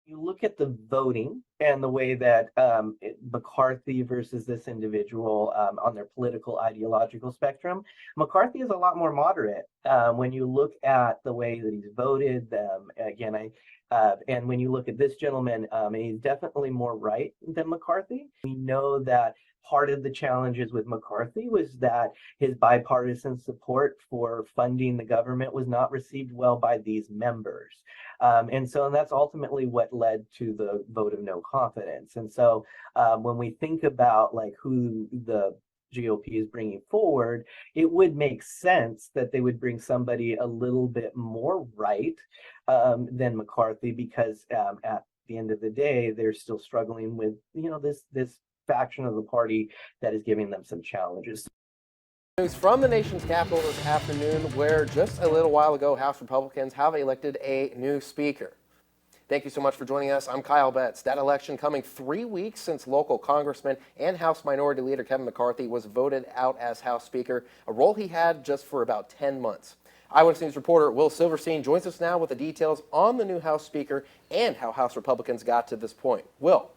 You look at the voting and the way that McCarthy versus this individual on their political ideological spectrum, McCarthy is a lot more moderate when you look at the way that he's voted. And when you look at this gentleman, he's definitely more right than McCarthy. We know that part of the challenges with McCarthy was that his bipartisan support for funding the government was not received well by these members. And that's ultimately what led to the vote of no confidence. And so when we think about like who the GOP is bringing forward, it would make sense that they would bring somebody a little bit more right than McCarthy, because at the end of the day, they're still struggling with, this faction of the party that is giving them some challenges. News from the nation's capital this afternoon, where just a little while ago, House Republicans have elected a new speaker. Thank you so much for joining us. I'm Kyle Betts. That election coming 3 weeks since local Congressman and House Minority Leader Kevin McCarthy was voted out as House Speaker, a role he had just for about 10 months. Eyewitness News reporter Will Silverstein joins us now with the details on the new House Speaker and how House Republicans got to this point. Will.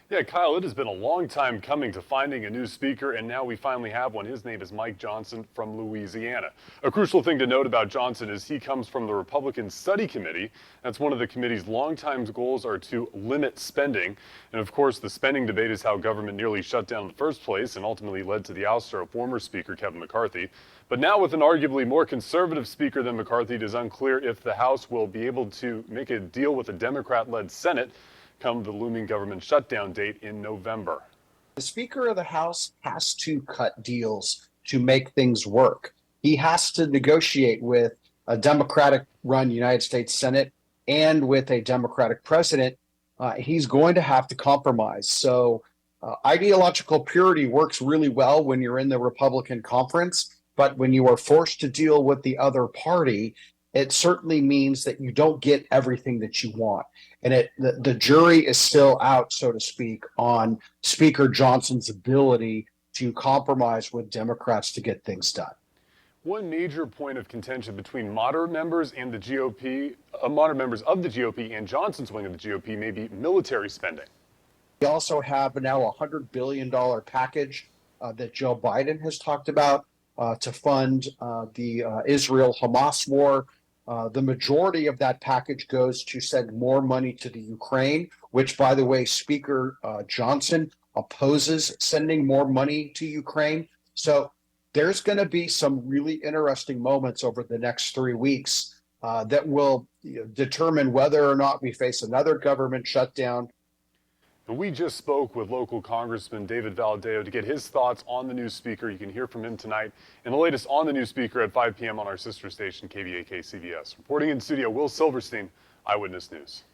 Yeah, Kyle, it has been a long time coming to finding a new speaker, and now we finally have one. His name is Mike Johnson from Louisiana. A crucial thing to note about Johnson is he comes from the Republican Study Committee. That's one of the committee's longtime goals are to limit spending. And of course, the spending debate is how government nearly shut down in the first place and ultimately led to the ouster of former Speaker Kevin McCarthy. But now with an arguably more conservative speaker than McCarthy, it is unclear if the House will be able to make a deal with a Democrat-led Senate come the looming government shutdown date in November. The Speaker of the House has to cut deals to make things work. He has to negotiate with a Democratic-run United States Senate and with a Democratic president. He's going to have to compromise. So ideological purity works really well when you're in the Republican conference, but when you are forced to deal with the other party, it certainly means that you don't get everything that you want. And the jury is still out, so to speak, on Speaker Johnson's ability to compromise with Democrats to get things done. One major point of contention between moderate members and the GOP, moderate members of the GOP and Johnson's wing of the GOP may be military spending. We also have now a $100 billion package that Joe Biden has talked about to fund the Israel-Hamas war. The majority of that package goes to send more money to the Ukraine, which, by the way, Speaker Johnson opposes sending more money to Ukraine. So there's going to be some really interesting moments over the next 3 weeks that will determine whether or not we face another government shutdown. We just spoke with local Congressman David Valadeo to get his thoughts on the new speaker. You can hear from him tonight and the latest on the new speaker at 5 p.m. on our sister station, Kbak-Tv CBS. Reporting in studio, Will Silverstein, Eyewitness News.